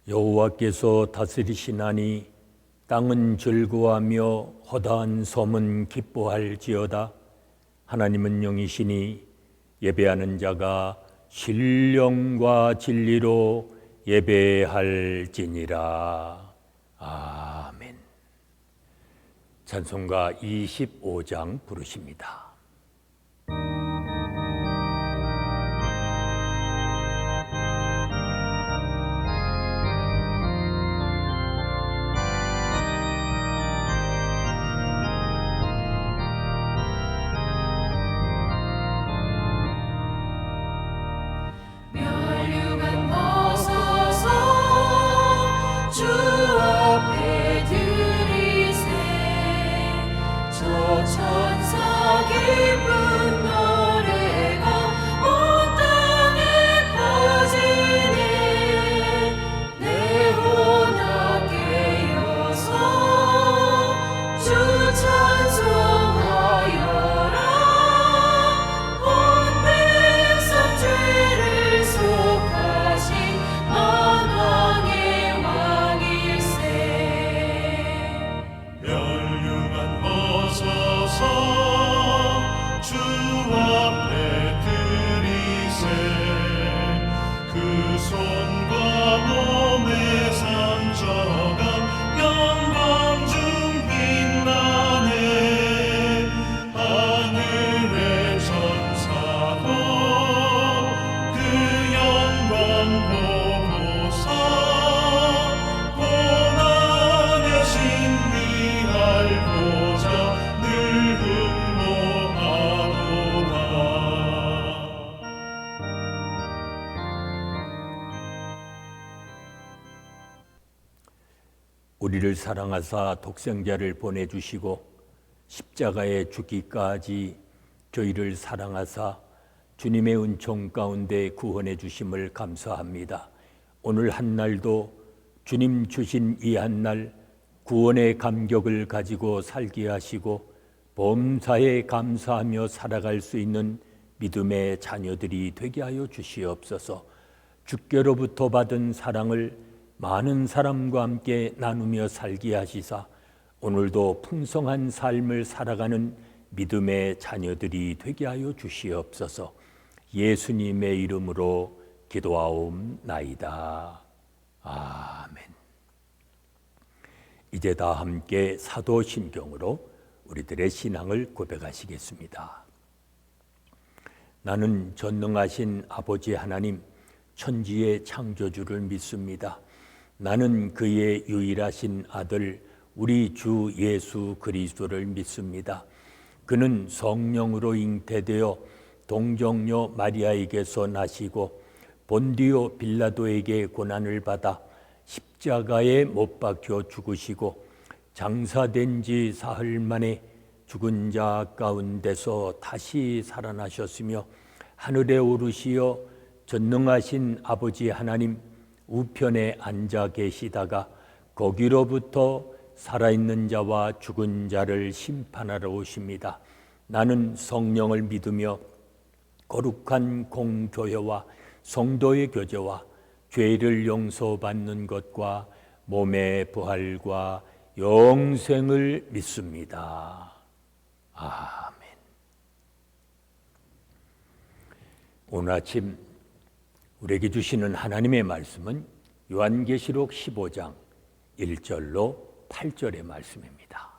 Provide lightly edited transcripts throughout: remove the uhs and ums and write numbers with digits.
여호와께서 다스리시나니 땅은 즐거워하며 허다한 섬은 기뻐할지어다. 하나님은 영이시니 예배하는 자가 신령과 진리로 예배할지니라. 아멘. 찬송가 25장 부르십니다. 천사 기쁜 노래가 온 땅에 퍼지네. 내 혼 함께여서 주 찬송하여라. 온 백성 죄를 속하신 만왕의 왕일세. 멸류관 벗어서 주 앞에 드리세. 그 손과 몸의 상처가 영광 중 빛나네. 하늘의 천사도 그 영광 보고서 고난의 신비할 보자 늘 흠모하도다. 우리를 사랑하사 독생자를 보내주시고 십자가에 죽기까지 저희를 사랑하사 주님의 은총 가운데 구원해 주심을 감사합니다. 오늘 한날도 주님 주신 이 한날 구원의 감격을 가지고 살게 하시고 범사에 감사하며 살아갈 수 있는 믿음의 자녀들이 되게 하여 주시옵소서. 주께로부터 받은 사랑을 많은 사람과 함께 나누며 살게 하시사 오늘도 풍성한 삶을 살아가는 믿음의 자녀들이 되게 하여 주시옵소서. 예수님의 이름으로 기도하옵나이다. 아멘. 이제 다 함께 사도신경으로 우리들의 신앙을 고백하시겠습니다. 나는 전능하신 아버지 하나님 천지의 창조주를 믿습니다. 나는 그의 유일하신 아들 우리 주 예수 그리스도를 믿습니다. 그는 성령으로 잉태되어 동정녀 마리아에게서 나시고 본디오 빌라도에게 고난을 받아 십자가에 못 박혀 죽으시고 장사된 지 사흘 만에 죽은 자 가운데서 다시 살아나셨으며 하늘에 오르시어 전능하신 아버지 하나님 우편에 앉아 계시다가 거기로부터 살아있는 자와 죽은 자를 심판하러 오십니다. 나는 성령을 믿으며 거룩한 공교회와 성도의 교제와 죄를 용서받는 것과 몸의 부활과 영생을 믿습니다. 아멘. 오늘 아침 우리에게 주시는 하나님의 말씀은 요한계시록 15장 1절로 8절의 말씀입니다.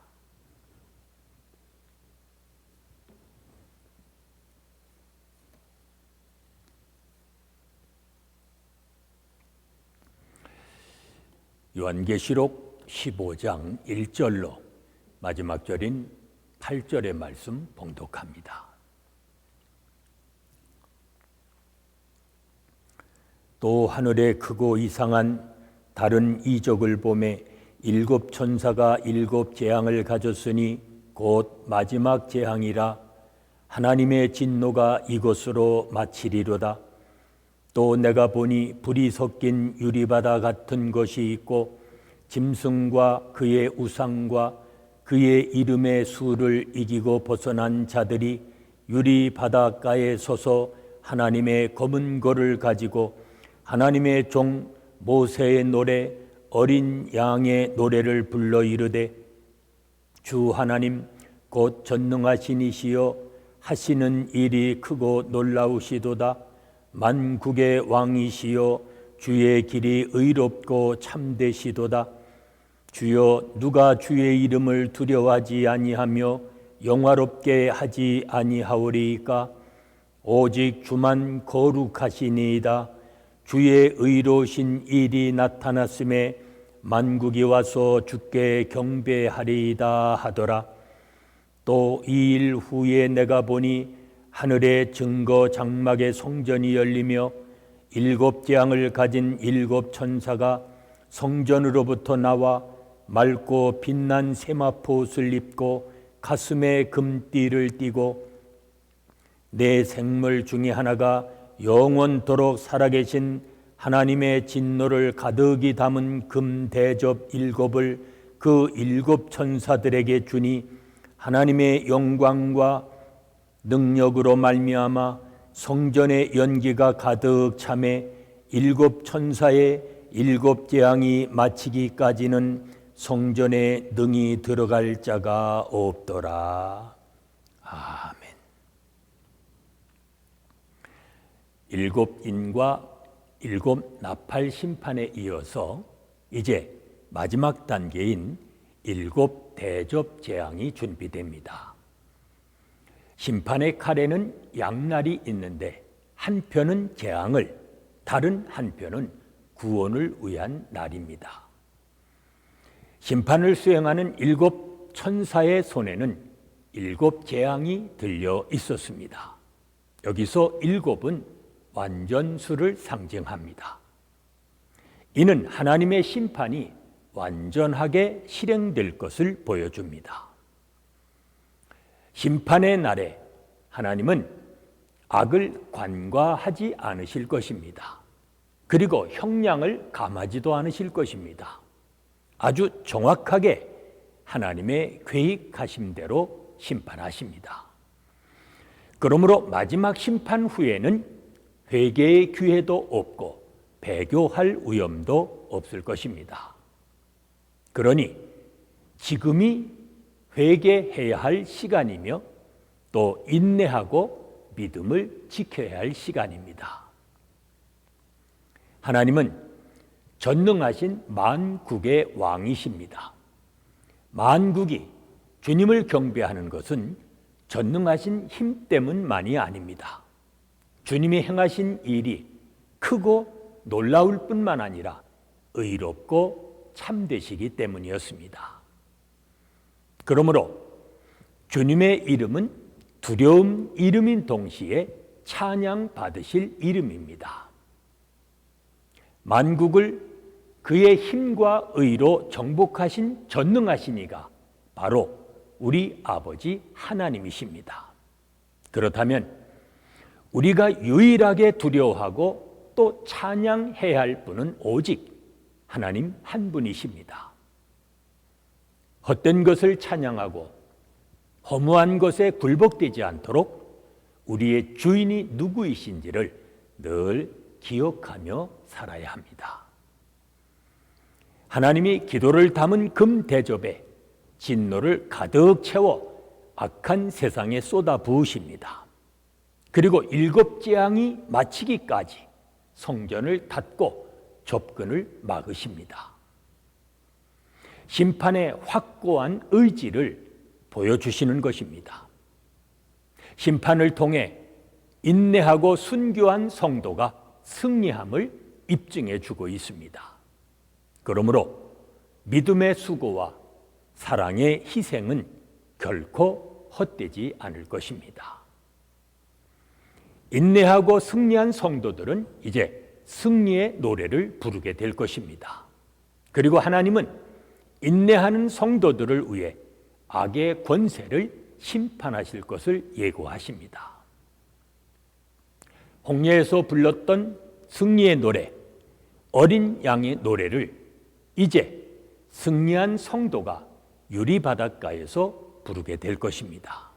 요한계시록 15장 1절로 마지막 절인 8절의 말씀 봉독합니다. 또 하늘에 크고 이상한 다른 이적을 보매 일곱 천사가 일곱 재앙을 가졌으니 곧 마지막 재앙이라. 하나님의 진노가 이것으로 마치리로다. 또 내가 보니 불이 섞인 유리바다 같은 것이 있고 짐승과 그의 우상과 그의 이름의 수를 이기고 벗어난 자들이 유리 바닷가에 서서 하나님의 검은 고를 가지고 하나님의 종 모세의 노래 어린 양의 노래를 불러 이르되 주 하나님 곧 전능하신 이시여 하시는 일이 크고 놀라우시도다. 만국의 왕이시여 주의 길이 의롭고 참되시도다. 주여 누가 주의 이름을 두려워하지 아니하며 영화롭게 하지 아니하오리이까. 오직 주만 거룩하시니이다. 주의 의로우신 일이 나타났음에 만국이 와서 주께 경배하리이다 하더라. 또 이 일 후에 내가 보니 하늘의 증거 장막의 성전이 열리며 7 재앙을 가진 7 천사가 성전으로부터 나와 맑고 빛난 세마포 옷을 입고 가슴에 금띠를 띠고 내 생물 중에 하나가 영원토록 살아계신 하나님의 진노를 가득히 담은 금 대접 7을 그 7 천사들에게 주니 하나님의 영광과 능력으로 말미암아 성전의 연기가 가득 차매 7 천사의 7 재앙이 마치기까지는 성전에 능히 들어갈 자가 없더라. 아멘. 7 인과 7 나팔 심판에 이어서 이제 마지막 단계인 7 대접 재앙이 준비됩니다. 심판의 칼에는 양날이 있는데 한편은 재앙을, 다른 한편은 구원을 위한 날입니다. 심판을 수행하는 7 천사의 손에는 7 재앙이 들려 있었습니다. 여기서 7은 완전수를 상징합니다. 이는 하나님의 심판이 완전하게 실행될 것을 보여줍니다. 심판의 날에 하나님은 악을 관과하지 않으실 것입니다. 그리고 형량을 감하지도 않으실 것입니다. 아주 정확하게 하나님의 계획하심대로 심판하십니다. 그러므로 마지막 심판 후에는 회개의 기회도 없고 배교할 위험도 없을 것입니다. 그러니 지금이 회개해야 할 시간이며 또 인내하고 믿음을 지켜야 할 시간입니다. 하나님은 전능하신 만국의 왕이십니다. 만국이 주님을 경배하는 것은 전능하신 힘 때문만이 아닙니다. 주님이 행하신 일이 크고 놀라울 뿐만 아니라 의롭고 참되시기 때문이었습니다. 그러므로 주님의 이름은 두려움 이름인 동시에 찬양 받으실 이름입니다. 만국을 그의 힘과 의로 정복하신 전능하신 이가 바로 우리 아버지 하나님이십니다. 그렇다면 우리가 유일하게 두려워하고 또 찬양해야 할 분은 오직 하나님 한 분이십니다. 헛된 것을 찬양하고 허무한 것에 굴복되지 않도록 우리의 주인이 누구이신지를 늘 기억하며 살아야 합니다. 하나님이 기도를 담은 금 대접에 진노를 가득 채워 악한 세상에 쏟아 부으십니다. 그리고 7 재앙이 마치기까지 성전을 닫고 접근을 막으십니다. 심판의 확고한 의지를 보여주시는 것입니다. 심판을 통해 인내하고 순교한 성도가 승리함을 입증해 주고 있습니다. 그러므로 믿음의 수고와 사랑의 희생은 결코 헛되지 않을 것입니다. 인내하고 승리한 성도들은 이제 승리의 노래를 부르게 될 것입니다. 그리고 하나님은 인내하는 성도들을 위해 악의 권세를 심판하실 것을 예고하십니다. 홍해에서 불렀던 승리의 노래, 어린 양의 노래를 이제 승리한 성도가 유리바닷가에서 부르게 될 것입니다.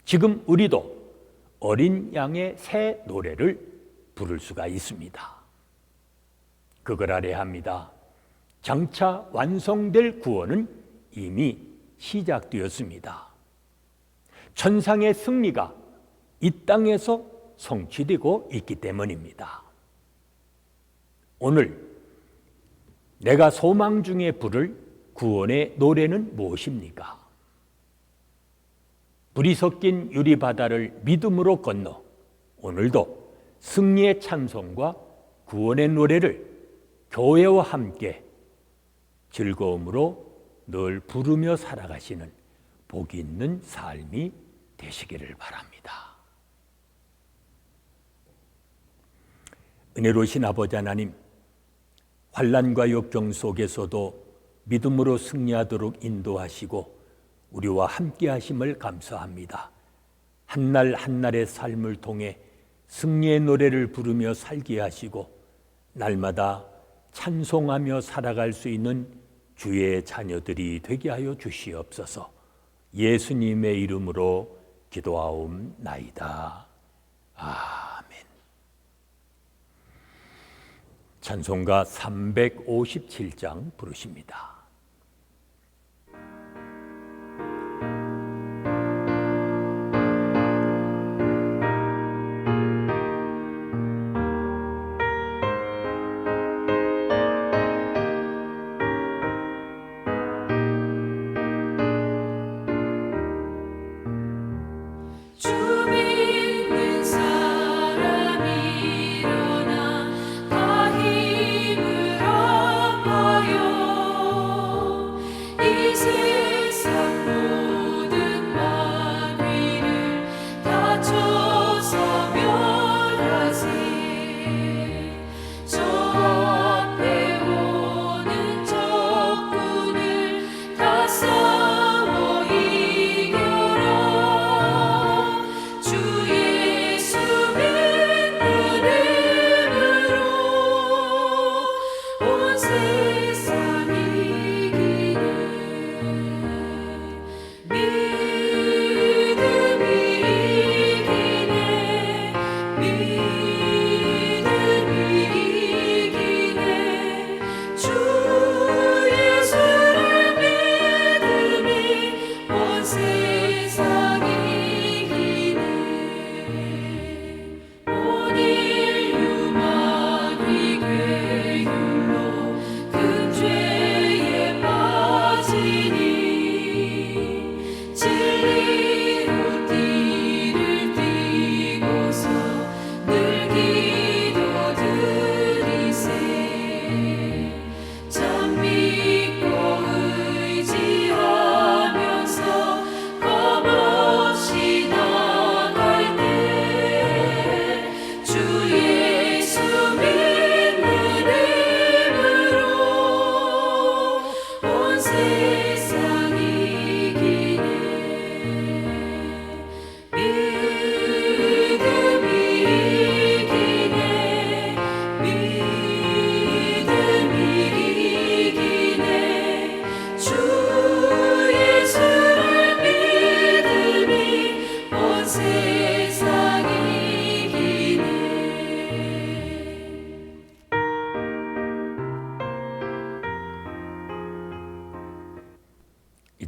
지금 우리도 어린 양의 새 노래를 부를 수가 있습니다. 그걸 알아야 합니다. 장차 완성될 구원은 이미 시작되었습니다. 천상의 승리가 이 땅에서 성취되고 있기 때문입니다. 오늘 내가 소망 중에 부를 구원의 노래는 무엇입니까? 불이 섞인 유리바다를 믿음으로 건너 오늘도 승리의 찬송과 구원의 노래를 교회와 함께 즐거움으로 늘 부르며 살아가시는 복이 있는 삶이 되시기를 바랍니다. 은혜로우신 아버지 하나님, 환난과 역경 속에서도 믿음으로 승리하도록 인도하시고 우리와 함께 하심을 감사합니다. 한날 한날의 삶을 통해 승리의 노래를 부르며 살게 하시고 날마다 찬송하며 살아갈 수 있는 주의 자녀들이 되게 하여 주시옵소서. 예수님의 이름으로 기도하옵나이다. 아멘. 찬송가 357장 부르십니다.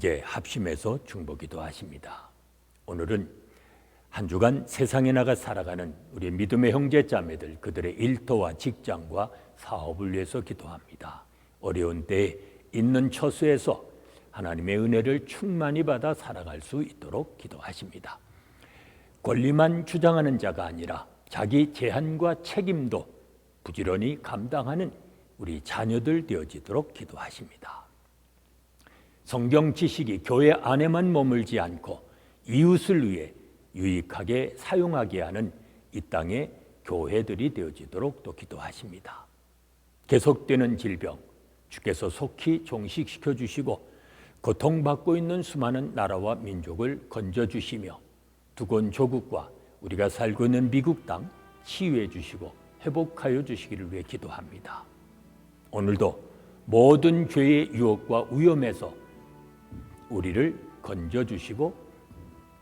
이제 합심해서 중보기도 하십니다. 오늘은 한 주간 세상에 나가 살아가는 우리 믿음의 형제 자매들, 그들의 일터와 직장과 사업을 위해서 기도합니다. 어려운 때에 있는 처소에서 하나님의 은혜를 충만히 받아 살아갈 수 있도록 기도하십니다. 권리만 주장하는 자가 아니라 자기 제한과 책임도 부지런히 감당하는 우리 자녀들 되어지도록 기도하십니다. 성경 지식이 교회 안에만 머물지 않고 이웃을 위해 유익하게 사용하게 하는 이 땅의 교회들이 되어지도록 또 기도하십니다. 계속되는 질병, 주께서 속히 종식시켜 주시고 고통받고 있는 수많은 나라와 민족을 건져주시며 두곤 조국과 우리가 살고 있는 미국 땅 치유해 주시고 회복하여 주시기를 위해 기도합니다. 오늘도 모든 죄의 유혹과 위험에서 우리를 건져주시고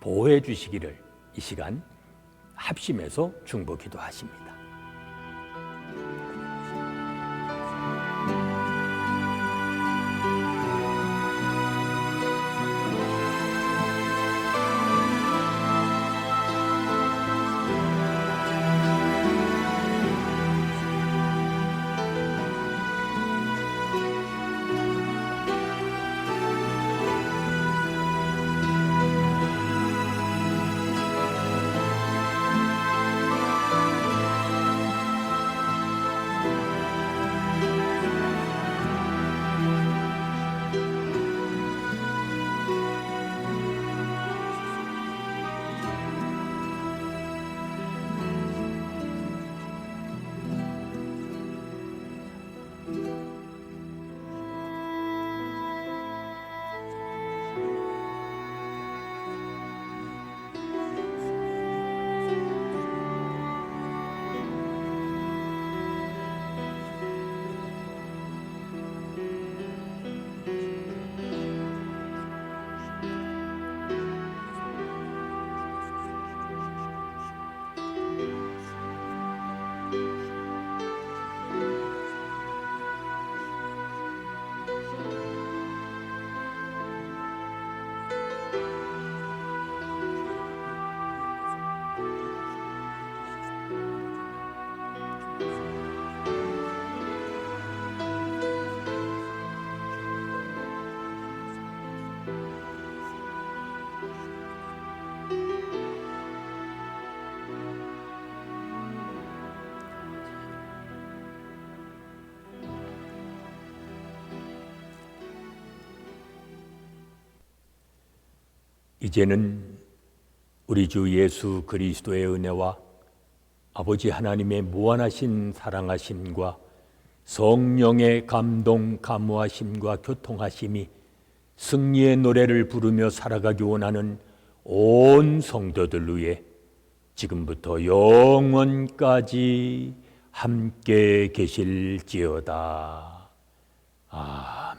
보호해 주시기를 이 시간 합심해서 중보 기도하십니다. 이제는 우리 주 예수 그리스도의 은혜와 아버지 하나님의 무한하신 사랑하심과 성령의 감동 감화하심과 교통하심이 승리의 노래를 부르며 살아가기 원하는 온 성도들 위해 지금부터 영원까지 함께 계실지어다. 아멘.